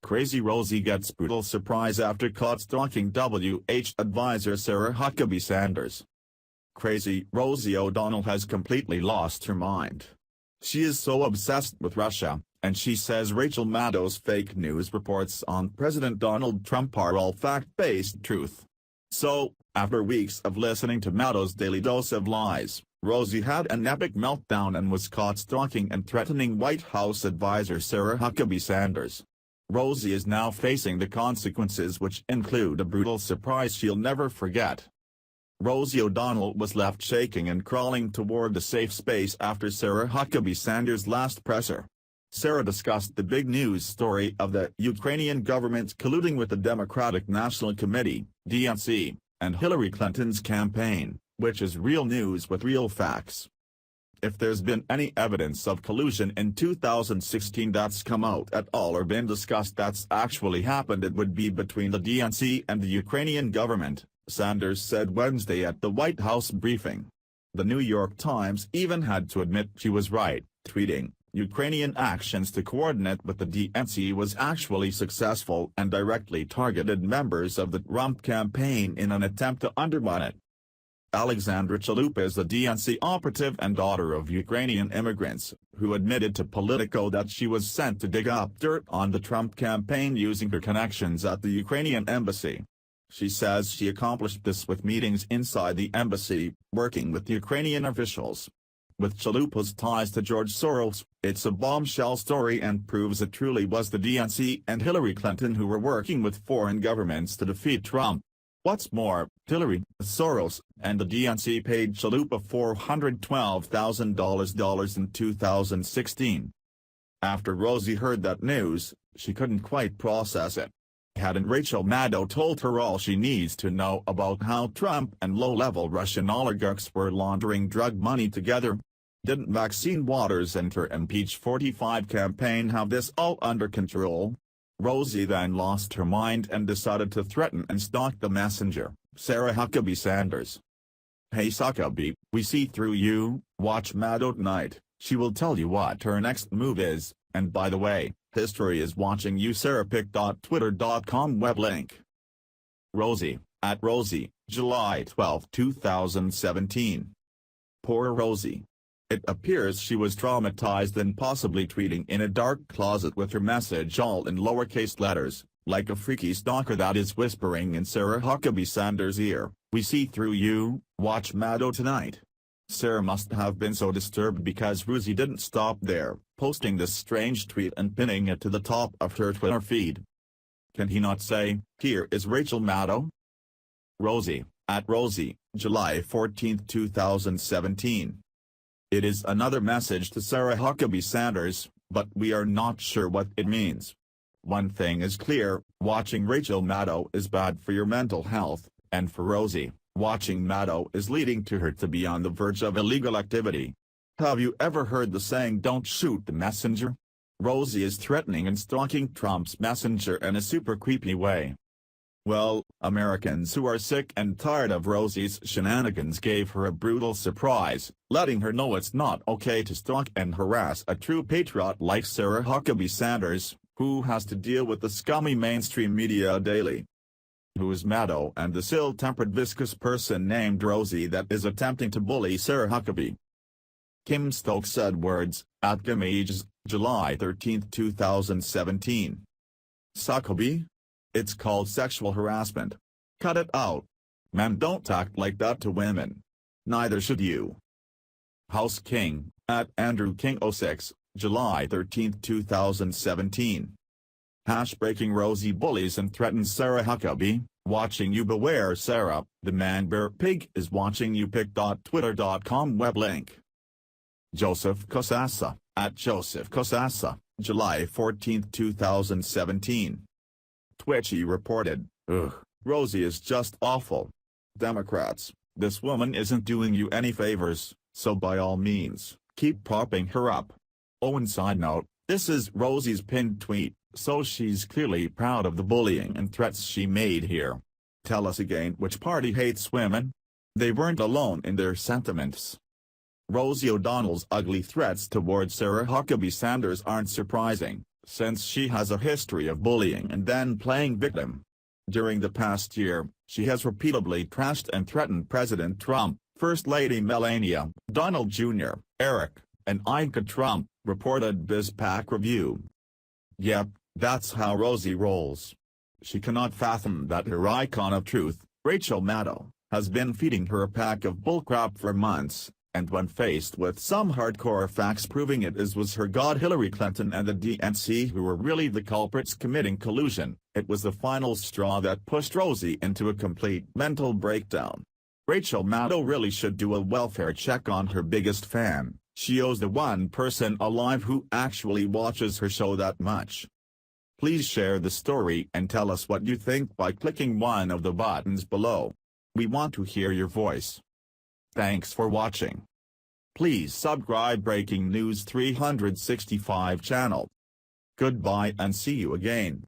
Crazy Rosie gets brutal surprise after caught stalking WH advisor Sarah Huckabee Sanders. Crazy Rosie O'Donnell has completely lost her mind. She is so obsessed with Russia, and she says Rachel Maddow's fake news reports on President Donald Trump are all fact-based truth. So, after weeks of listening to Maddow's daily dose of lies, Rosie had an epic meltdown and was caught stalking and threatening White House advisor Sarah Huckabee Sanders. Rosie is now facing the consequences, which include a brutal surprise she'll never forget. Rosie O'Donnell was left shaking and crawling toward the safe space after Sarah Huckabee Sanders' last presser. Sarah discussed the big news story of the Ukrainian government colluding with the Democratic National Committee, DNC, and Hillary Clinton's campaign, which is real news with real facts. If there's been any evidence of collusion in 2016 that's come out at all or been discussed that's actually happened, it would be between the DNC and the Ukrainian government, Sanders said Wednesday at the White House briefing. The New York Times even had to admit she was right, tweeting, "Ukrainian actions to coordinate with the DNC was actually successful and directly targeted members of the Trump campaign in an attempt to undermine it." Alexandra Chalupa is a DNC operative and daughter of Ukrainian immigrants, who admitted to Politico that she was sent to dig up dirt on the Trump campaign using her connections at the Ukrainian embassy. She says she accomplished this with meetings inside the embassy, working with Ukrainian officials. With Chalupa's ties to George Soros, it's a bombshell story and proves it truly was the DNC and Hillary Clinton who were working with foreign governments to defeat Trump. What's more, Hillary, Soros, and the DNC paid Chalupa $412,000 in 2016. After Rosie heard that news, she couldn't quite process it. Hadn't Rachel Maddow told her all she needs to know about how Trump and low-level Russian oligarchs were laundering drug money together? Didn't Maxine Waters and her Impeach 45 campaign have this all under control? Rosie then lost her mind and decided to threaten and stalk the messenger, Sarah Huckabee Sanders. "Hey Huckabee, we see through you, watch Maddow tonight, she will tell you what her next move is, and by the way, history is watching you." sarahpic.twitter.com web link. Rosie, at Rosie, July 12, 2017. Poor Rosie. It appears she was traumatized and possibly tweeting in a dark closet with her message all in lowercase letters, like a freaky stalker that is whispering in Sarah Huckabee Sanders' ear, "We see through you, watch Maddow tonight." Sarah must have been so disturbed because Rosie didn't stop there, posting this strange tweet and pinning it to the top of her Twitter feed. Can he not say, "Here is Rachel Maddow"? Rosie, at Rosie, July 14, 2017. It is another message to Sarah Huckabee Sanders, but we are not sure what it means. One thing is clear, watching Rachel Maddow is bad for your mental health, and for Rosie, watching Maddow is leading to her to be on the verge of illegal activity. Have you ever heard the saying, "Don't shoot the messenger"? Rosie is threatening and stalking Trump's messenger in a super creepy way. Well, Americans who are sick and tired of Rosie's shenanigans gave her a brutal surprise, letting her know it's not okay to stalk and harass a true patriot like Sarah Huckabee Sanders, who has to deal with the scummy mainstream media daily. Who is Maddow and this ill-tempered viscous person named Rosie that is attempting to bully Sarah Huckabee? Kim Stokes said words, at Gimmage, July 13, 2017. Huckabee? It's called sexual harassment. Cut it out. Men don't act like that to women. Neither should you. House King, at Andrew King 06, July 13, 2017. Breaking Rosie bullies and threatens Sarah Huckabee, watching you beware Sarah, the man bear pig is watching you pic.twitter.com web link. Joseph Cosassa, at Joseph Cosassa, July 14, 2017. Twitchy reported, "Ugh, Rosie is just awful. Democrats, this woman isn't doing you any favors, so by all means, keep propping her up." Oh, and side note, this is Rosie's pinned tweet, so she's clearly proud of the bullying and threats she made here. Tell us again which party hates women? They weren't alone in their sentiments. Rosie O'Donnell's ugly threats towards Sarah Huckabee Sanders aren't surprising, since she has a history of bullying and then playing victim. During the past year, she has repeatedly trashed and threatened President Trump, First Lady Melania, Donald Jr., Eric, and Ivanka Trump, reported BizPac Review. Yep, that's how Rosie rolls. She cannot fathom that her icon of truth, Rachel Maddow, has been feeding her a pack of bullcrap for months, and when faced with some hardcore facts proving it was her god Hillary Clinton and the DNC who were really the culprits committing collusion, it was the final straw that pushed Rosie into a complete mental breakdown. Rachel Maddow really should do a welfare check on her biggest fan. She owes the one person alive who actually watches her show that much. Please share the story and tell us what you think by clicking one of the buttons below. We want to hear your voice. Thanks for watching. Please subscribe Breaking News 365 channel. Goodbye and see you again.